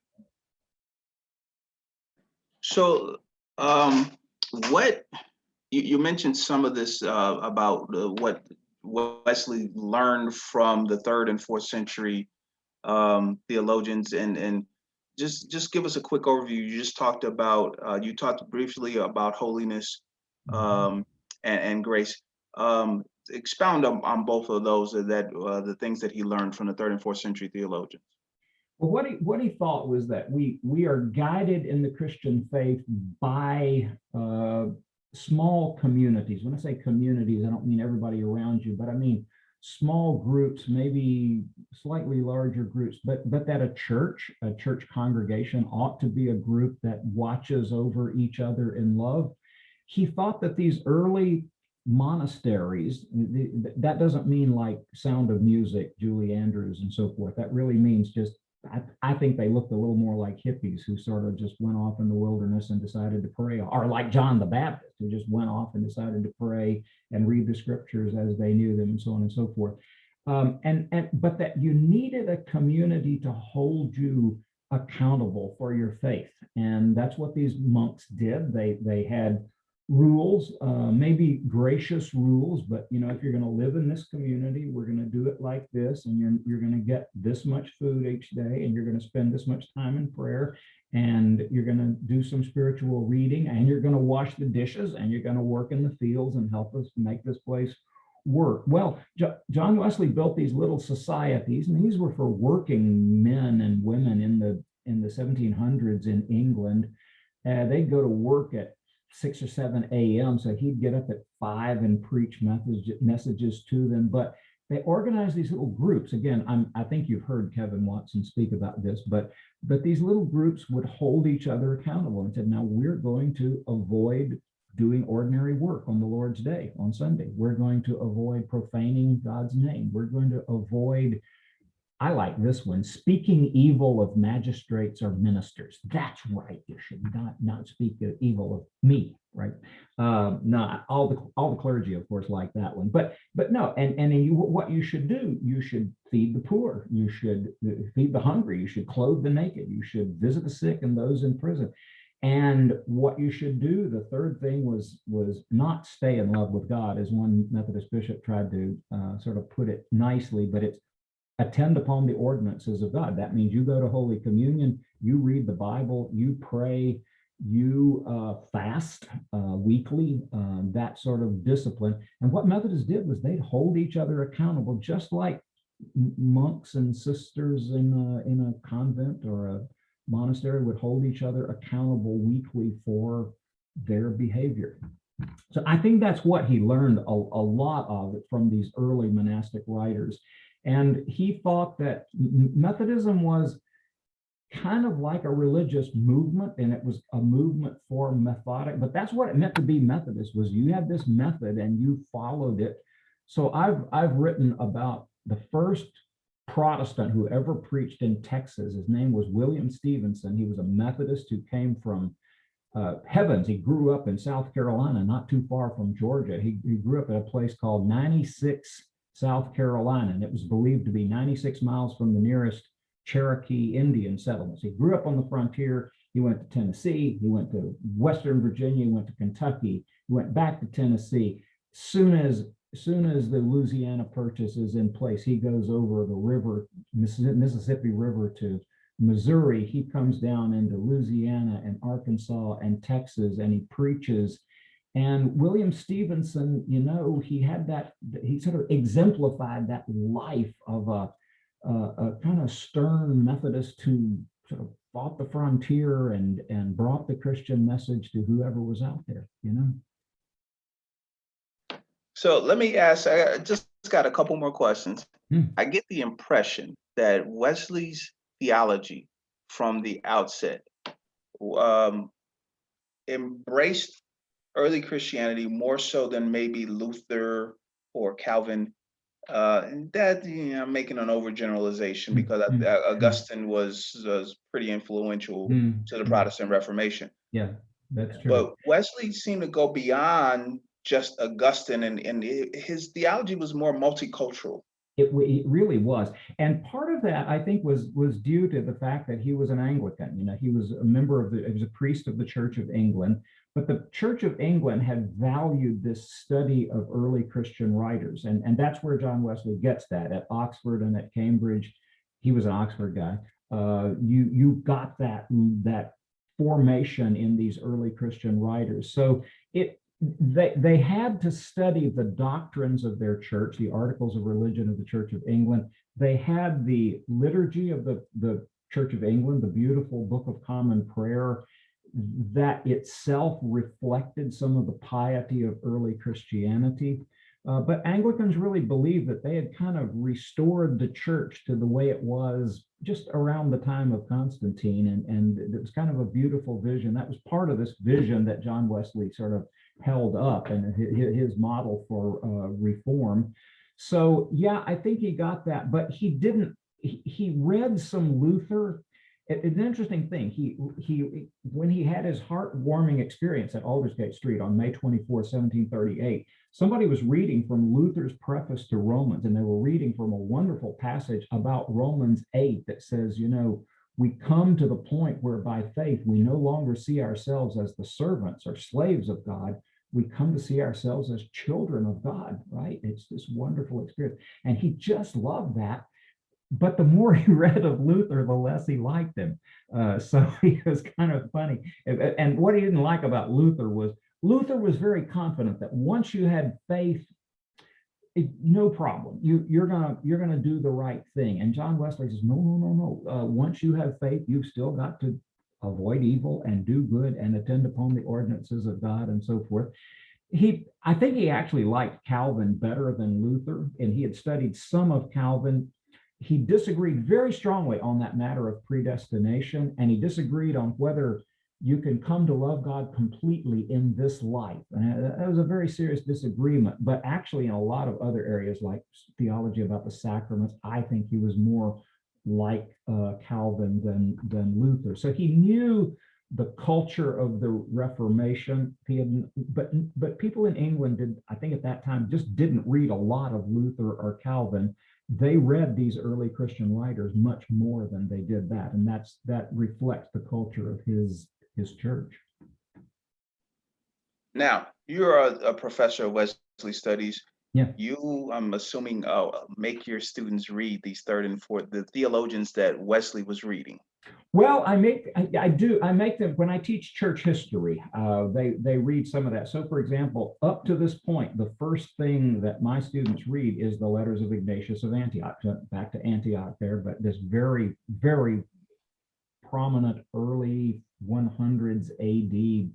So, what you mentioned some of this about what Wesley learned from the 3rd and 4th century theologians, and just give us a quick overview. You just talked about you talked briefly about holiness and grace. Expound on both of those, the things that he learned from the 3rd and 4th century theologians. Well, what he thought was that we are guided in the Christian faith by small communities. When I say communities, I don't mean everybody around you, but I mean small groups, maybe slightly larger groups, but that a church congregation ought to be a group that watches over each other in love. He thought that these early monasteries, that doesn't mean like Sound of Music, Julie Andrews and so forth. That really means just, I think they looked a little more like hippies who sort of just went off in the wilderness and decided to pray, or like John the Baptist who just went off and decided to pray and read the scriptures as they knew them and so on and so forth. But that you needed a community to hold you accountable for your faith. And that's what these monks did. They had rules, maybe gracious rules, but if you're going to live in this community, we're going to do it like this, and you're going to get this much food each day, and you're going to spend this much time in prayer, and you're going to do some spiritual reading, and you're going to wash the dishes, and you're going to work in the fields and help us make this place work. Well, John Wesley built these little societies, and these were for working men and women in the 1700s in England. They'd go to work at 6 or 7 a.m. So he'd get up at 5 and preach messages to them. But they organized these little groups. Again, I think you've heard Kevin Watson speak about this, but these little groups would hold each other accountable and said, now we're going to avoid doing ordinary work on the Lord's Day, on Sunday. We're going to avoid profaning God's name. We're going to avoid, I like this one, speaking evil of magistrates or ministers. That's right. You should not speak evil of me, right? Not all the clergy, of course, like that one. But no, what you should do, you should feed the poor. You should feed the hungry. You should clothe the naked. You should visit the sick and those in prison. And what you should do, the third thing was not stay in love with God, as one Methodist bishop tried to sort of put it nicely, but it's attend upon the ordinances of God. That means you go to Holy Communion, you read the Bible, you pray, you fast weekly, that sort of discipline. And what Methodists did was they'd hold each other accountable, just like monks and sisters in a convent or a monastery would hold each other accountable weekly for their behavior. So I think that's what he learned a lot of from these early monastic writers. And he thought that Methodism was kind of like a religious movement, and it was a movement for methodic, but that's what it meant to be Methodist, was you had this method and you followed it. So I've written about the first Protestant who ever preached in Texas. His name was William Stevenson. He was a Methodist who came from Heavens. He grew up in South Carolina, not too far from Georgia. He grew up at a place called 96 South Carolina, and it was believed to be 96 miles from the nearest Cherokee Indian settlements. He grew up on the frontier. He went to Tennessee. He went to Western Virginia. He went to Kentucky. He went back to Tennessee. Soon as the Louisiana Purchase is in place, he goes over the river, Mississippi River, to Missouri. He comes down into Louisiana and Arkansas and Texas, and he preaches. And William Stevenson, he had that, he sort of exemplified that life of a kind of stern Methodist who sort of fought the frontier and brought the Christian message to whoever was out there, So let me ask, I just got a couple more questions. I get the impression that Wesley's theology from the outset embraced early Christianity more so than maybe Luther or Calvin. And that, I'm making an overgeneralization because Augustine was pretty influential to the Protestant Reformation. Yeah, that's true. But Wesley seemed to go beyond just Augustine, and his theology was more multicultural. It really was. And part of that, I think, was due to the fact that he was an Anglican. He was a member he was a priest of the Church of England, but the Church of England had valued this study of early Christian writers. And that's where John Wesley gets that. At Oxford and at Cambridge, he was an Oxford guy. You got that formation in these early Christian writers. So they had to study the doctrines of their church, the articles of religion of the Church of England. They had the liturgy of the Church of England, the beautiful Book of Common Prayer, that itself reflected some of the piety of early Christianity. But Anglicans really believed that they had kind of restored the church to the way it was just around the time of Constantine. And it was kind of a beautiful vision. That was part of this vision that John Wesley sort of held up and his model for reform. So yeah, I think he got that, but he didn't. He read some Luther. It's an interesting thing. He when he had his heartwarming experience at Aldersgate Street on May 24, 1738, somebody was reading from Luther's preface to Romans, and they were reading from a wonderful passage about Romans 8 that says, we come to the point where by faith we no longer see ourselves as the servants or slaves of God. We come to see ourselves as children of God, right? It's this wonderful experience. And he just loved that. But the more he read of Luther, the less he liked him. So he was kind of funny. And what he didn't like about Luther was very confident that once you had faith, no problem. You're gonna do the right thing. And John Wesley says, no. Once you have faith, you've still got to avoid evil and do good and attend upon the ordinances of God and so forth. I think he actually liked Calvin better than Luther, and he had studied some of Calvin. He disagreed very strongly on that matter of predestination, and he disagreed on whether you can come to love God completely in this life. And that was a very serious disagreement, but actually in a lot of other areas like theology about the sacraments, I think he was more like Calvin than Luther. So he knew the culture of the Reformation. But people in England I think at that time, just didn't read a lot of Luther or Calvin. They read these early Christian writers much more than they did that. And that reflects the culture of his church. Now, you're a professor of Wesley Studies. Yeah. You, I'm assuming, make your students read these third and fourth, the theologians that Wesley was reading. Well, I make them when I teach church history. They read some of that. So, for example, up to this point, the first thing that my students read is the letters of Ignatius of Antioch. Back to Antioch there, but this very, very prominent early 100s AD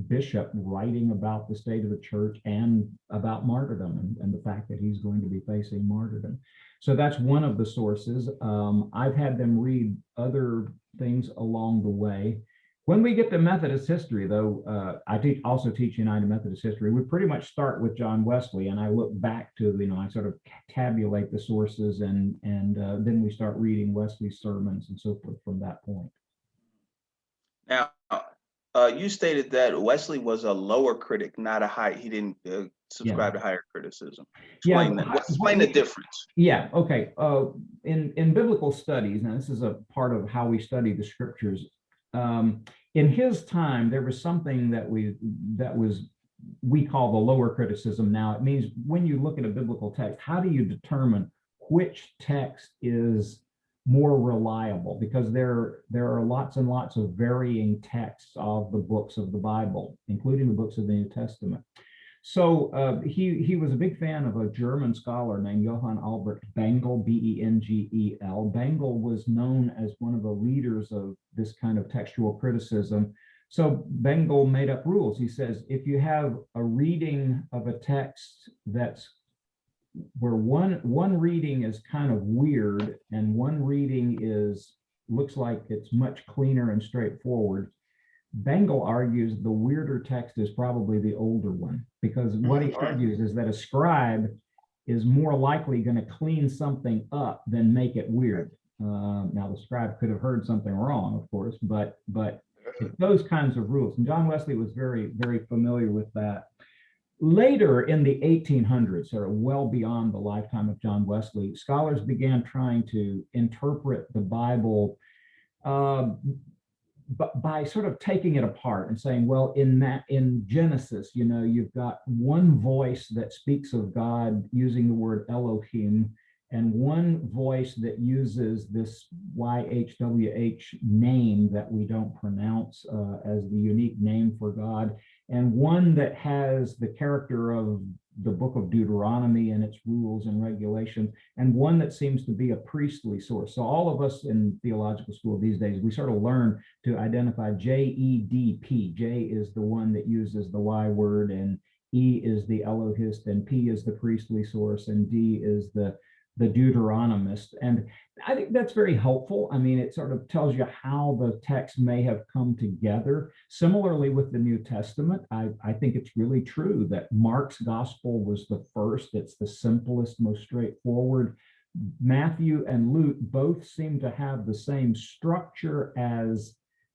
bishop writing about the state of the church and about martyrdom and the fact that he's going to be facing martyrdom. So that's one of the sources. I've had them read other things along the way. When we get to Methodist history, though, I also teach United Methodist history. We pretty much start with John Wesley, and I look back to, I sort of tabulate the sources, and then we start reading Wesley's sermons and so forth from that point. Now, You stated that Wesley was a lower critic, not a high. He didn't Yeah. subscribe to higher criticism. Yeah. Explain that. Explain the difference. Yeah. Okay. In biblical studies, and this is a part of how we study the scriptures. In his time, there was something that we call the lower criticism. Now, it means when you look at a biblical text, how do you determine which text is more reliable? Because there are lots and lots of varying texts of the books of the Bible, including the books of the New Testament. So he was a big fan of a German scholar named Johann Albert Bengel, Bengel. Bengel was known as one of the leaders of this kind of textual criticism. So Bengel made up rules. He says, if you have a reading of a text that's where one reading is kind of weird and one reading looks like it's much cleaner and straightforward, Bengel argues the weirder text is probably the older one, because what he argues is that a scribe is more likely going to clean something up than make it weird. Now, the scribe could have heard something wrong, of course, but it's those kinds of rules. And John Wesley was very, very familiar with that. Later in the 1800s, or well beyond the lifetime of John Wesley, scholars began trying to interpret the Bible but by sort of taking it apart and saying, well, in Genesis, you've got one voice that speaks of God using the word Elohim, and one voice that uses this YHWH name that we don't pronounce as the unique name for God, and one that has the character of the book of Deuteronomy and its rules and regulations, and one that seems to be a priestly source. So all of us in theological school these days, we sort of learn to identify JEDP. J is the one that uses the Y word, and E is the Elohist, and P is the priestly source, and D is the Deuteronomist. And I think that's very helpful. I mean, it sort of tells you how the text may have come together. Similarly with the New Testament, I think it's really true that Mark's gospel was the first. It's the simplest, most straightforward. Matthew and Luke both seem to have the same structure as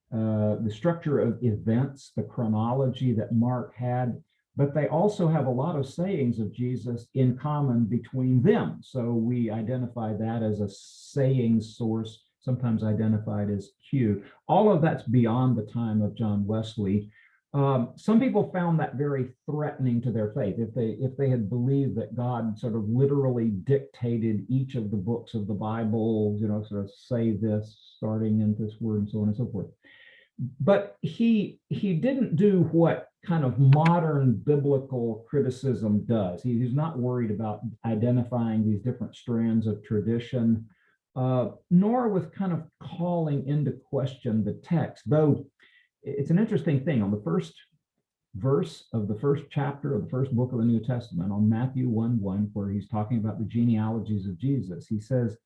the structure of events, the chronology that Mark had, but they also have a lot of sayings of Jesus in common between them. So we identify that as a saying source, sometimes identified as Q. All of that's beyond the time of John Wesley. Some people found that very threatening to their faith. If they had believed that God sort of literally dictated each of the books of the Bible, sort of say this, starting in this word, and so on and so forth. But he didn't do what kind of modern biblical criticism does. He's not worried about identifying these different strands of tradition, nor with kind of calling into question the text, though it's an interesting thing. On the first verse of the first chapter of the first book of the New Testament, on Matthew 1:1, where he's talking about the genealogies of Jesus, he says,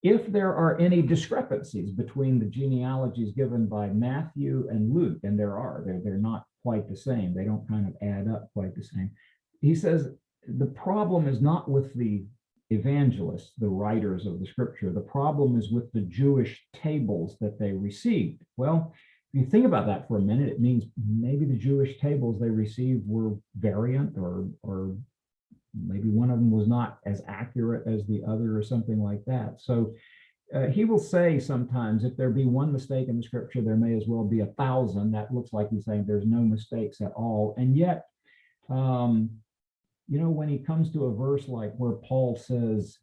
if there are any discrepancies between the genealogies given by Matthew and Luke, and they're not quite the same, they don't kind of add up quite the same. He says the problem is not with the evangelists, the writers of the scripture. The problem is with the Jewish tables that they received. Well, if you think about that for a minute, it means maybe the Jewish tables they received were variant, or maybe one of them was not as accurate as the other, or something like that. So he will say sometimes, if there be one mistake in the scripture, there may as well be 1,000. That looks like he's saying there's no mistakes at all. And yet, when he comes to a verse like where Paul says,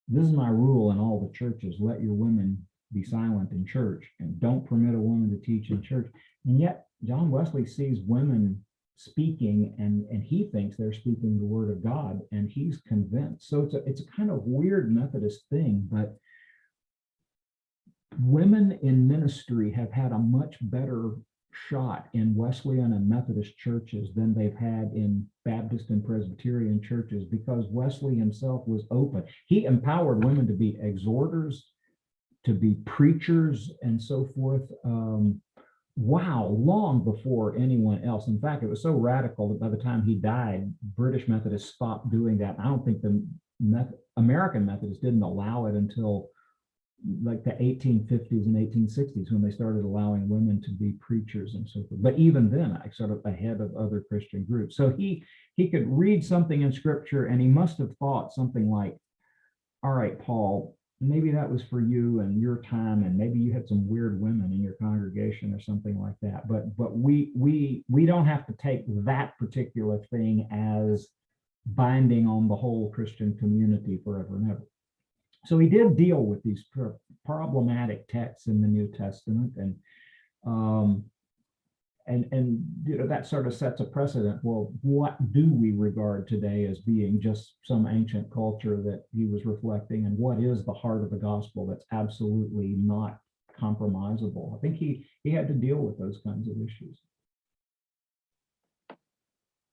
this is my rule in all the churches, let your women be silent in church, and don't permit a woman to teach in church. And yet John Wesley sees women speaking, and he thinks they're speaking the word of God, and he's convinced. So it's a kind of weird Methodist thing, but women in ministry have had a much better shot in Wesleyan and Methodist churches than they've had in Baptist and Presbyterian churches, because Wesley himself was open. He empowered women to be exhorters, to be preachers, and so forth. Long before anyone else. In fact, it was so radical that by the time he died, British Methodists stopped doing that. I don't think the American Methodists didn't allow it until like the 1850s and 1860s when they started allowing women to be preachers and so forth. But even then, I sort of ahead of other Christian groups. So he could read something in scripture and he must have thought something like, all right, Paul, maybe that was for you and your time, and maybe you had some weird women in your congregation or something like that. But we don't have to take that particular thing as binding on the whole Christian community forever and ever. So he did deal with these problematic texts in the New Testament, and you know, that sort of sets a precedent. Well, what do we regard today as being just some ancient culture that he was reflecting, and what is the heart of the gospel that's absolutely not compromisable? I think he had to deal with those kinds of issues.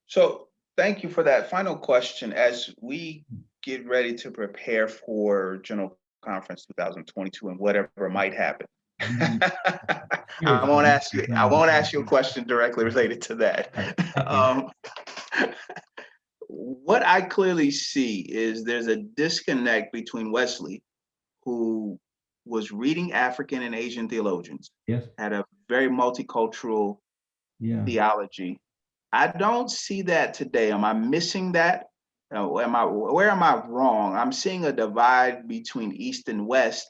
So thank you for that. Final question: as we get ready to prepare for General Conference 2022 and whatever might happen, I won't ask you a question directly related to that. What I clearly see is there's a disconnect between Wesley, who was reading African and Asian theologians, yes, had a very multicultural theology. I don't see that today. Am I missing that? Where am I wrong? I'm seeing a divide between East and West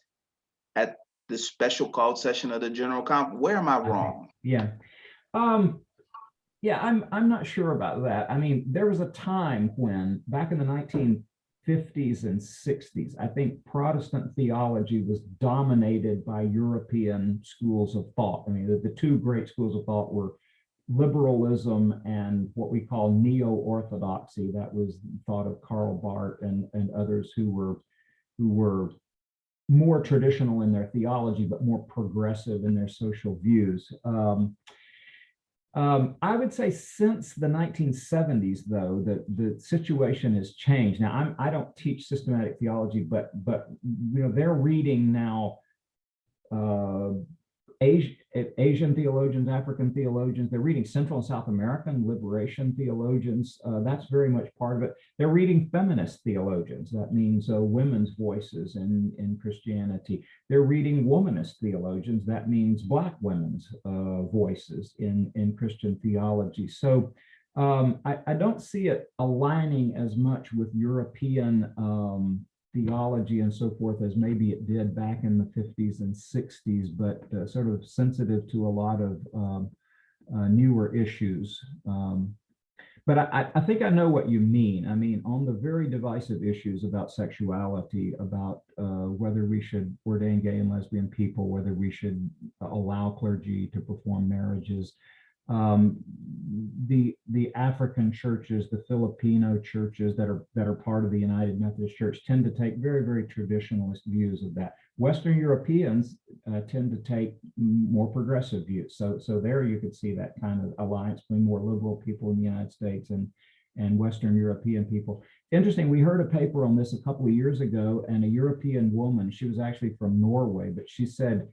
at the special called session of the General Conference. Where am I wrong? Yeah. I'm not sure about that. I mean, there was a time when, back in the 1950s and 60s, I think Protestant theology was dominated by European schools of thought. I mean, the two great schools of thought were liberalism and what we call neo-orthodoxy. That was thought of Karl Barth and others who were more traditional in their theology, but more progressive in their social views. I would say since the 1970s, though, the situation has changed. Now, I don't teach systematic theology, but you know, they're reading now Asian theologians, African theologians. They're reading Central and South American liberation theologians. That's very much part of it. They're reading feminist theologians. That means women's voices in Christianity. They're reading womanist theologians. That means Black women's voices in Christian theology. So I don't see it aligning as much with European theology and so forth as maybe it did back in the 50s and 60s, but sort of sensitive to a lot of newer issues. But I think I know what you mean. I mean, on the very divisive issues about sexuality, about whether we should ordain gay and lesbian people, whether we should allow clergy to perform marriages, the African churches, the Filipino churches that are part of the United Methodist Church tend to take very, very traditionalist views of that. Western Europeans tend to take more progressive views. So there you could see that kind of alliance between more liberal people in the United States and Western European people. Interesting, we heard a paper on this a couple of years ago, and a European woman, she was actually from Norway, but she said,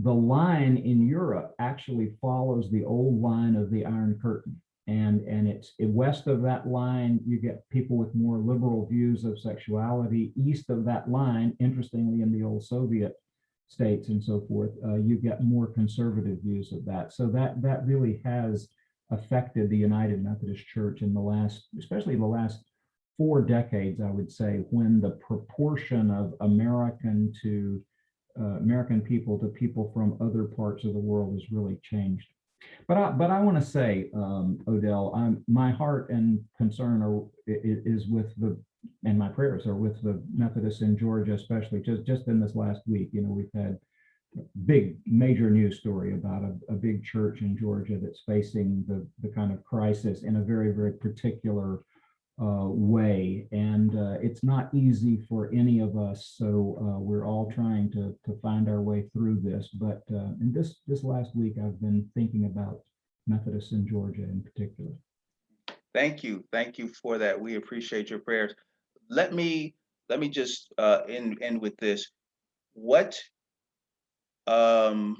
the line in Europe actually follows the old line of the Iron Curtain. And it's west of that line, you get people with more liberal views of sexuality. East of that line, interestingly, in the old Soviet states and so forth, you get more conservative views of that. So that really has affected the United Methodist Church in the last, especially the last 4 decades, I would say, when the proportion of American people to people from other parts of the world has really changed. But I want to say, Odell, my heart and concern is with and my prayers are with the Methodists in Georgia, especially just in this last week. You know, we've had a big major news story about a big church in Georgia that's facing the kind of crisis in a very, very particular way, and it's not easy for any of us. So we're all trying to find our way through this. But in this last week, I've been thinking about Methodists in Georgia in particular. Thank you for that. We appreciate your prayers. Let me just end with this. What who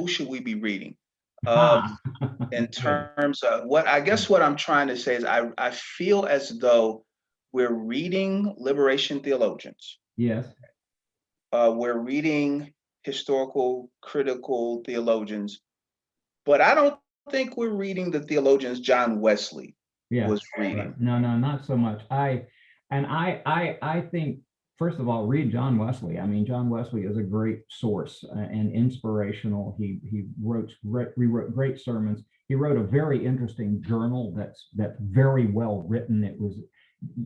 should we be reading? In terms of what I'm trying to say is I feel as though we're reading liberation theologians. Yes. we're reading historical, critical theologians, but I don't think we're reading the theologians John Wesley was reading. Right. No, not so much. I think, first of all, read John Wesley. I mean, John Wesley is a great source and inspirational. He rewrote great sermons. He wrote a very interesting journal that's very well written. It was,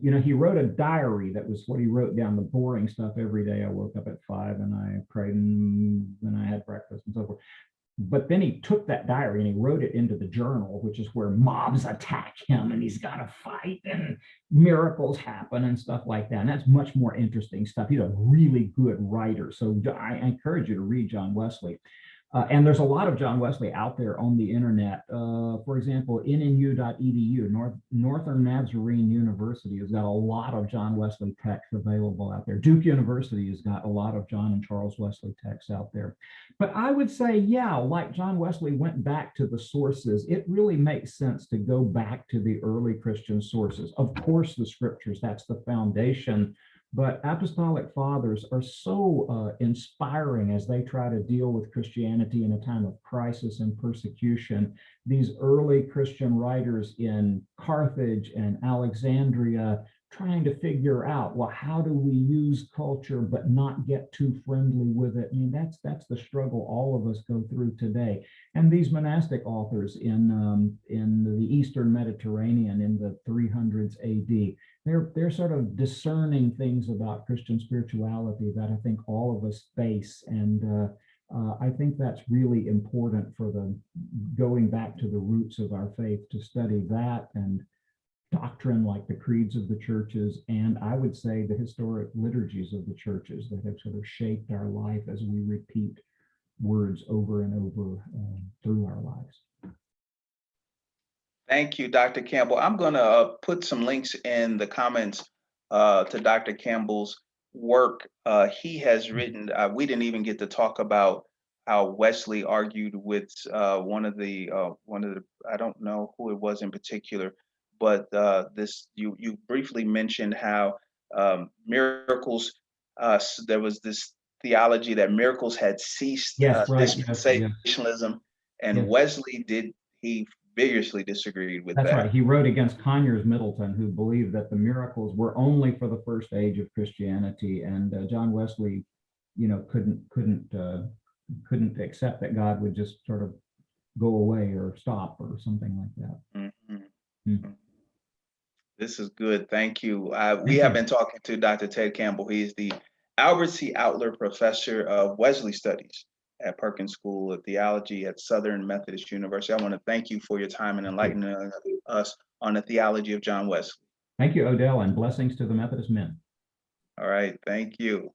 he wrote a diary that was what he wrote down, the boring stuff every day. I woke up at 5 and I prayed and then I had breakfast and so forth. But then he took that diary and he wrote it into the journal, which is where mobs attack him and he's got to fight and miracles happen and stuff like that. And that's much more interesting stuff. He's a really good writer. So I encourage you to read John Wesley. And there's a lot of John Wesley out there on the internet. For example, nnu.edu, Northern Nazarene University, has got a lot of John Wesley texts available out there. Duke University has got a lot of John and Charles Wesley texts out there. But I would say, yeah, like John Wesley went back to the sources, it really makes sense to go back to the early Christian sources. Of course, the scriptures, that's the foundation. But Apostolic Fathers are so inspiring as they try to deal with Christianity in a time of crisis and persecution. These early Christian writers in Carthage and Alexandria trying to figure out, well, how do we use culture but not get too friendly with it? I mean, that's the struggle all of us go through today. And these monastic authors in the Eastern Mediterranean in the 300s AD, they're sort of discerning things about Christian spirituality that I think all of us face. And I think that's really important for the going back to the roots of our faith, to study that and doctrine like the creeds of the churches, and I would say the historic liturgies of the churches that have sort of shaped our life as we repeat words over and over through our lives. Thank you, Dr. Campbell. I'm going to put some links in the comments to Dr. Campbell's work. He has written, we didn't even get to talk about how Wesley argued with one of the, I don't know who it was in particular, but you briefly mentioned how miracles, there was this theology that miracles had ceased, dispensationalism, and Wesley he vigorously disagreed with that. That's right. He wrote against Conyers Middleton, who believed that the miracles were only for the first age of Christianity, and John Wesley, couldn't accept that God would just sort of go away or stop or something like that. Mm-hmm. Mm-hmm. This is good. Thank you. We have been talking to Dr. Ted Campbell. He's the Albert C. Outler Professor of Wesley Studies at Perkins School of Theology at Southern Methodist University. I want to thank you for your time and enlightening us on the theology of John Wesley. Thank you, Odell, and blessings to the Methodist men. All right. Thank you.